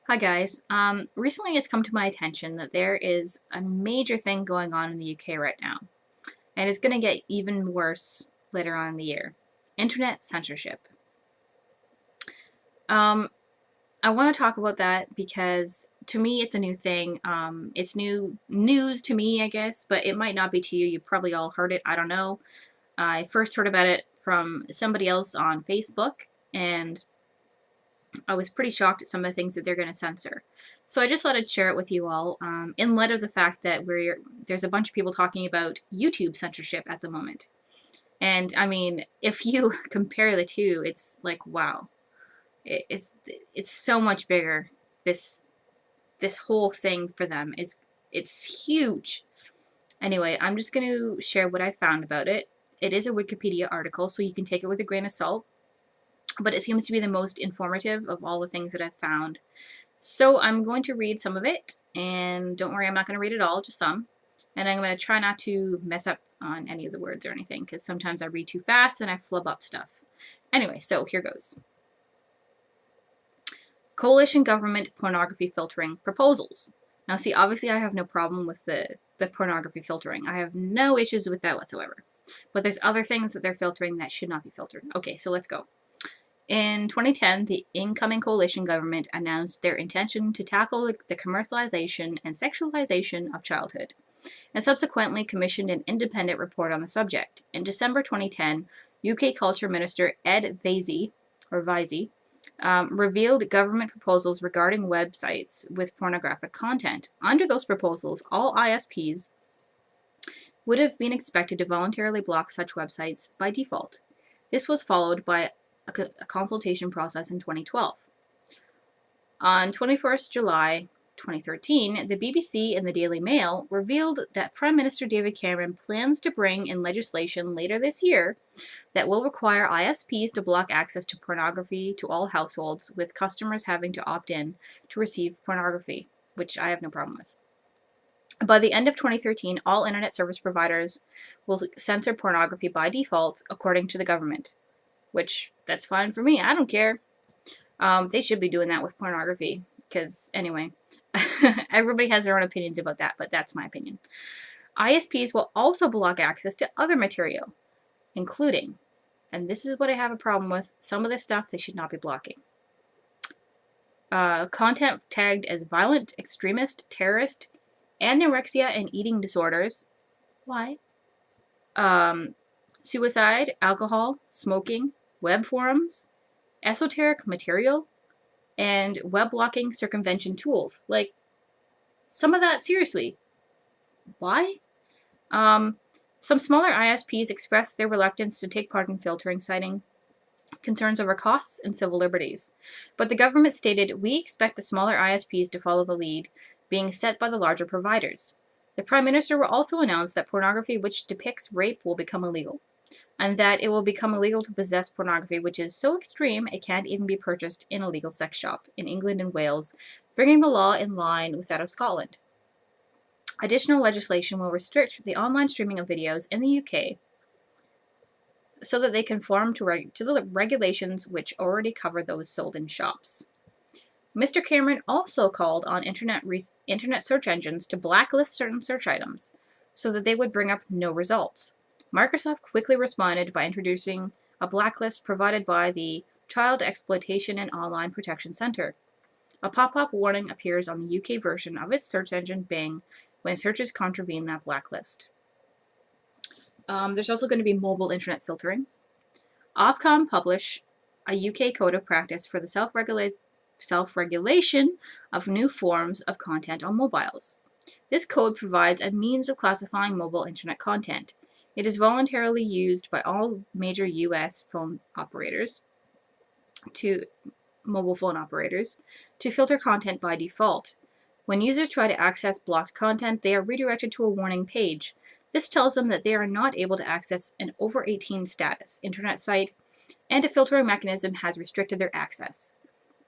Hi guys. Recently it's come to my attention that there is a major thing going on in the UK right now, and it's going to get even worse later on in the year. Internet censorship. Um, I want to talk about that because to me it's a new thing. It's new news to me, I guess, but it might not be to you. You probably all heard it. I don't know. I first heard about it from somebody else on Facebook, and I was pretty shocked at some of the things that they're going to censor. So I just thought I'd share it with you all, in light of the fact that there's a bunch of people talking about YouTube censorship at the moment. And I mean, if you compare the two, it's like wow, it's so much bigger. This whole thing for them it's huge. Anyway, I'm just going to share what I found about it. It is a Wikipedia article, so you can take it with a grain of salt, but it seems to be the most informative of all the things that I've found. So I'm going to read some of it, and don't worry, I'm not going to read it all, just some. And I'm going to try not to mess up on any of the words or anything, because sometimes I read too fast and I flub up stuff. Anyway, so here goes. Coalition government pornography filtering proposals. Now see, obviously I have no problem with the pornography filtering. I have no issues with that whatsoever. But there's other things that they're filtering that should not be filtered. Okay, so let's go. In 2010, the incoming coalition government announced their intention to tackle the commercialization and sexualization of childhood, and subsequently commissioned an independent report on the subject. In December 2010, UK Culture Minister Ed Vaizey revealed government proposals regarding websites with pornographic content. Under those proposals, all ISPs would have been expected to voluntarily block such websites by default. This was followed by a consultation process in 2012. On 21st July 2013, the BBC and the Daily Mail revealed that Prime Minister David Cameron plans to bring in legislation later this year that will require ISPs to block access to pornography to all households, with customers having to opt in to receive pornography, which I have no problem with. By the end of 2013, all internet service providers will censor pornography by default, according to the government, which that's fine for me. I don't care. They should be doing that with pornography, because anyway, everybody has their own opinions about that, but that's my opinion. ISPs will also block access to other material, including, and this is what I have a problem with, some of this stuff they should not be blocking. Content tagged as violent, extremist, terrorist, anorexia and eating disorders. Why? Suicide, alcohol, smoking, web forums, esoteric material, and web blocking circumvention tools. Like, some of that, seriously. Why? Some smaller ISPs expressed their reluctance to take part in filtering, citing concerns over costs and civil liberties. But the government stated, "We expect the smaller ISPs to follow the lead being set by the larger providers." The Prime Minister will also announce that pornography which depicts rape will become illegal, and that it will become illegal to possess pornography which is so extreme it can't even be purchased in a legal sex shop in England and Wales, bringing the law in line with that of Scotland. Additional legislation will restrict the online streaming of videos in the UK so that they conform to the regulations which already cover those sold in shops. Mr. Cameron also called on internet search engines to blacklist certain search items so that they would bring up no results. Microsoft quickly responded by introducing a blacklist provided by the Child Exploitation and Online Protection Center. A pop-up warning appears on the UK version of its search engine Bing when searches contravene that blacklist. There's also going to be mobile internet filtering. Ofcom publish a UK code of practice for the self-regulation of new forms of content on mobiles. This code provides a means of classifying mobile internet content. It is voluntarily used by all major US mobile phone operators to filter content by default. When users try to access blocked content, they are redirected to a warning page. This tells them that they are not able to access an over 18 status internet site, and a filtering mechanism has restricted their access.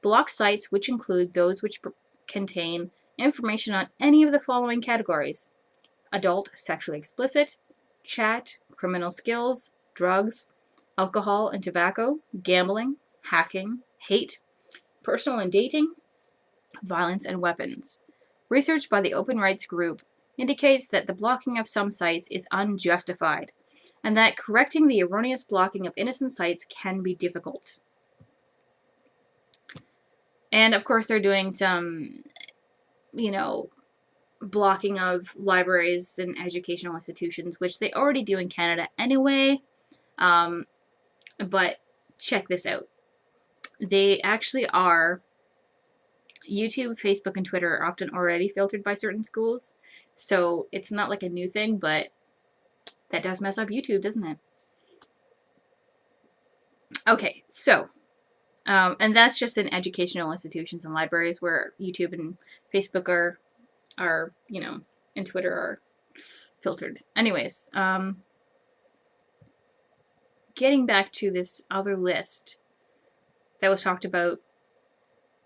Blocked sites, which include those which contain information on any of the following categories: adult, sexually explicit, chat, criminal skills, drugs, alcohol and tobacco, gambling, hacking, hate, personal and dating, violence, and weapons. Research by the Open Rights Group indicates that the blocking of some sites is unjustified, and that correcting the erroneous blocking of innocent sites can be difficult. And of course, they're doing some, blocking of libraries and educational institutions, which they already do in Canada anyway. But check this out. They actually are. YouTube, Facebook, and Twitter are often already filtered by certain schools. So it's not like a new thing, but that does mess up YouTube, doesn't it? Okay, so, and that's just in educational institutions and libraries where YouTube and Facebook are and Twitter are filtered. Anyways, getting back to this other list that was talked about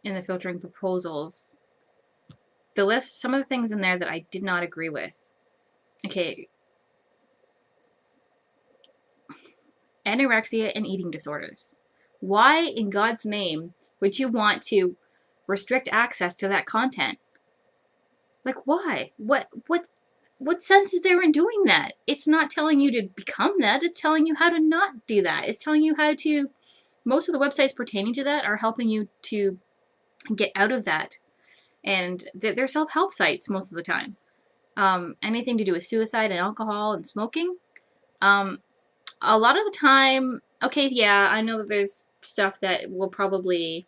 in the filtering proposals, the list, some of the things in there that I did not agree with. Okay. Anorexia and eating disorders. Why in God's name would you want to restrict access to that content? Like, why? What sense is there in doing that? It's not telling you to become that. It's telling you how to not do that. It's telling you how to... Most of the websites pertaining to that are helping you to get out of that. And they're self-help sites most of the time. Anything to do with suicide and alcohol and smoking. A lot of the time, okay, yeah, I know that there's stuff that will probably,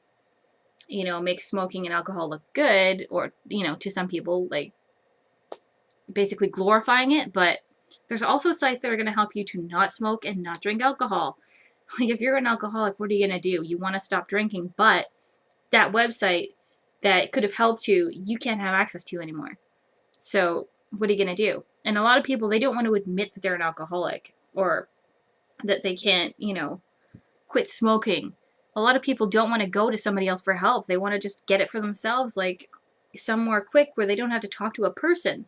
make smoking and alcohol look good, or, to some people, like, basically glorifying it, but there's also sites that are going to help you to not smoke and not drink alcohol. Like, if you're an alcoholic, what are you going to do? You want to stop drinking, but that website that could have helped you, you can't have access to anymore. So what are you going to do? And a lot of people, they don't want to admit that they're an alcoholic, or that they can't, quit smoking. A lot of people don't want to go to somebody else for help. They want to just get it for themselves, like somewhere quick where they don't have to talk to a person.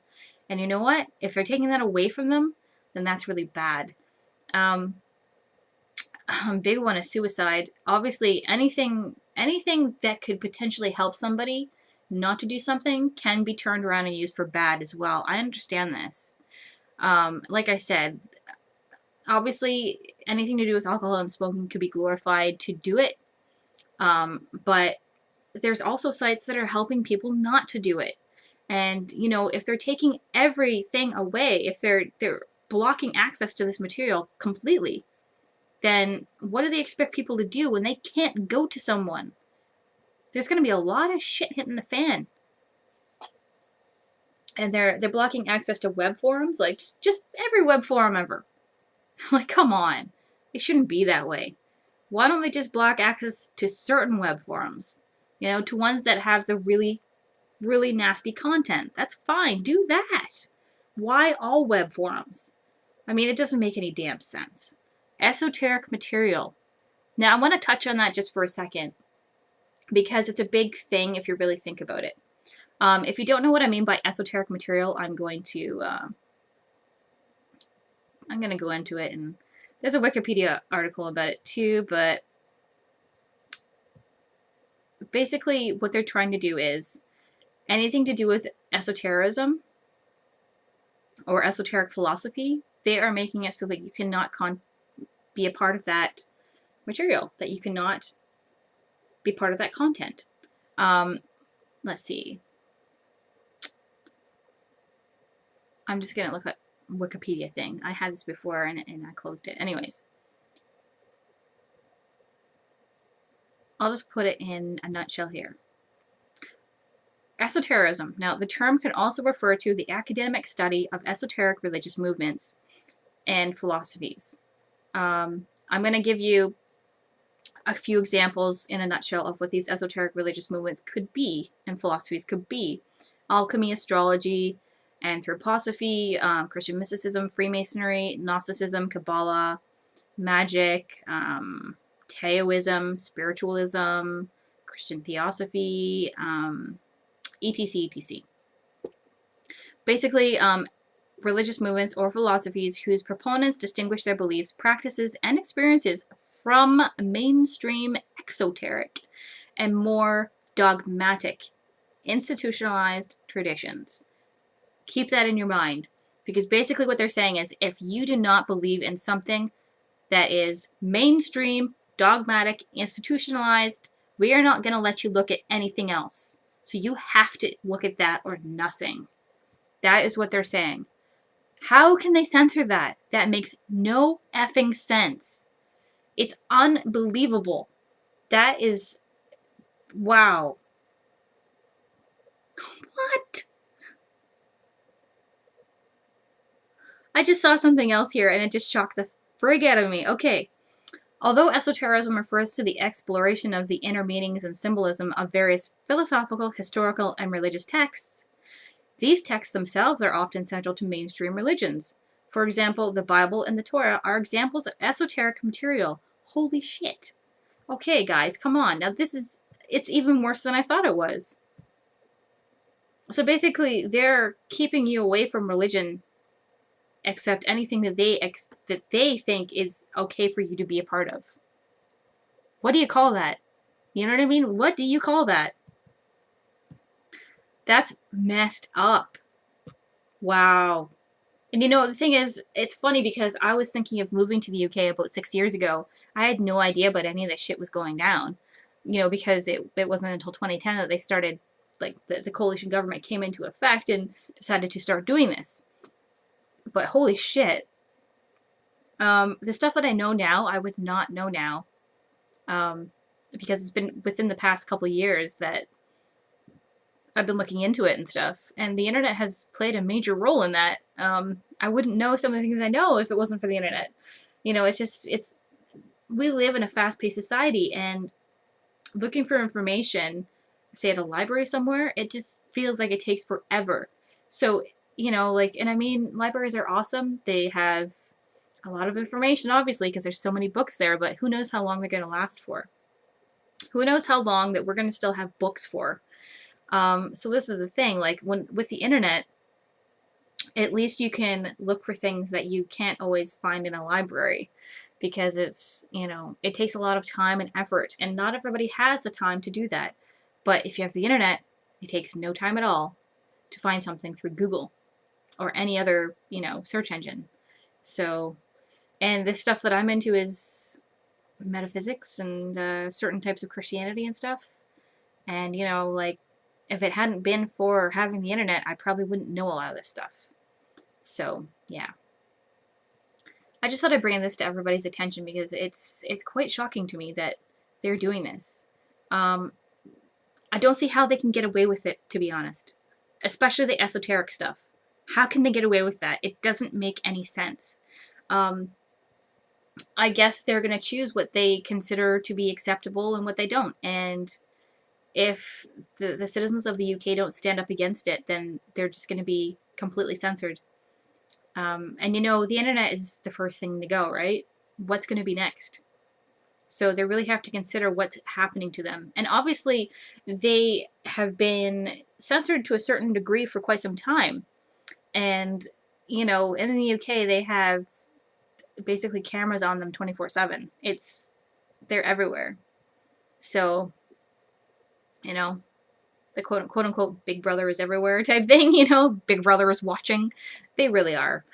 And you know what? If they're taking that away from them, then that's really bad. Big one is suicide. Obviously, anything that could potentially help somebody not to do something can be turned around and used for bad as well. I understand this. Like I said, obviously, anything to do with alcohol and smoking could be glorified to do it. But there's also sites that are helping people not to do it. And, if they're taking everything away, if they're blocking access to this material completely, then what do they expect people to do when they can't go to someone? There's going to be a lot of shit hitting the fan. And they're blocking access to web forums, like just every web forum ever. Like, come on. It shouldn't be that way. Why don't they just block access to certain web forums? To ones that have the really, really nasty content. That's fine. Do that. Why all web forums? I mean, it doesn't make any damn sense. Esoteric material. Now, I want to touch on that just for a second, because it's a big thing if you really think about it. If you don't know what I mean by esoteric material, I'm going to go into it, and there's a Wikipedia article about it too, but basically what they're trying to do is anything to do with esotericism or esoteric philosophy, they are making it so that you cannot be a part of that material, that you cannot be part of that content. Let's see. I'm just going to look at Wikipedia thing. I had this before and I closed it. Anyways. I'll just put it in a nutshell here. Esotericism. Now, the term can also refer to the academic study of esoteric religious movements and philosophies. I'm going to give you a few examples in a nutshell of what these esoteric religious movements could be and philosophies could be. Alchemy, astrology, anthroposophy, Christian mysticism, Freemasonry, Gnosticism, Kabbalah, magic, Taoism, spiritualism, Christian theosophy, etc., etc. Basically, religious movements or philosophies whose proponents distinguish their beliefs, practices, and experiences from mainstream exoteric and more dogmatic institutionalized traditions. Keep that in your mind, because basically what they're saying is if you do not believe in something that is mainstream, dogmatic, institutionalized, we are not going to let you look at anything else. So you have to look at that or nothing. That is what they're saying. How can they censor that? That makes no effing sense. It's unbelievable. That is, wow. What? I just saw something else here and it just shocked the frig out of me. Okay. Although esotericism refers to the exploration of the inner meanings and symbolism of various philosophical, historical, and religious texts, these texts themselves are often central to mainstream religions. For example, the Bible and the Torah are examples of esoteric material. Holy shit. Okay, guys, come on. Now it's even worse than I thought it was. So basically, they're keeping you away from religion, except anything that they think is okay for you to be a part of. What do you call that? You know what I mean? What do you call that? That's messed up. Wow. And you know, the thing is, it's funny because I was thinking of moving to the UK about 6 years ago. I had no idea about any of this shit was going down. You know, because it wasn't until 2010 that they started, like, the coalition government came into effect and decided to start doing this. But holy shit. The stuff that I know now, I would not know now. Because it's been within the past couple of years that I've been looking into it and stuff. And the internet has played a major role in that. I wouldn't know some of the things I know if it wasn't for the internet. You know, we live in a fast-paced society, and looking for information, say at a library somewhere, it just feels like it takes forever. So, you know, like, and I mean, libraries are awesome. They have a lot of information, obviously, because there's so many books there, but who knows how long they're going to last for? Who knows how long that we're going to still have books for? So this is the thing, like, with the internet, at least you can look for things that you can't always find in a library, because it's, you know, it takes a lot of time and effort, and not everybody has the time to do that. But if you have the internet, it takes no time at all to find something through Google or any other, you know, search engine. So, and the stuff that I'm into is metaphysics and certain types of Christianity and stuff. And, you know, like, if it hadn't been for having the internet, I probably wouldn't know a lot of this stuff. So, yeah. I just thought I'd bring this to everybody's attention because it's quite shocking to me that they're doing this. I don't see how they can get away with it, to be honest. Especially the esoteric stuff. How can they get away with that? It doesn't make any sense. I guess they're going to choose what they consider to be acceptable and what they don't. And if the citizens of the UK don't stand up against it, then they're just going to be completely censored. And you know, the internet is the first thing to go, right? What's going to be next? So they really have to consider what's happening to them. And obviously, they have been censored to a certain degree for quite some time. And, you know, in the UK, they have basically cameras on them 24/7. They're everywhere. So, you know, the quote unquote Big Brother is everywhere type thing, you know, Big Brother is watching. They really are.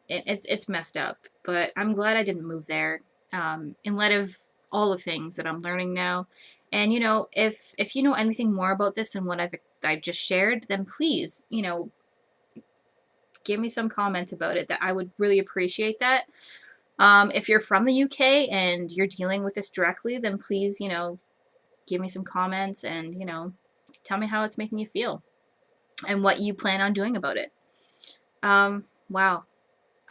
It's messed up, but I'm glad I didn't move there. In light of all the things that I'm learning now. And, you know, if you know anything more about this than what I've just shared, then please, you know, give me some comments about it. That I would really appreciate that. If you're from the UK and you're dealing with this directly, then please, you know, give me some comments and, you know, tell me how it's making you feel and what you plan on doing about it. Wow.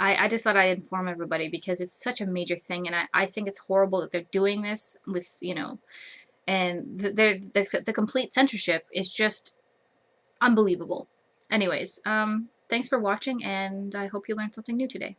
I just thought I'd inform everybody because it's such a major thing, and I think it's horrible that they're doing this with, you know, and the complete censorship is just unbelievable. Anyways, thanks for watching, and I hope you learned something new today.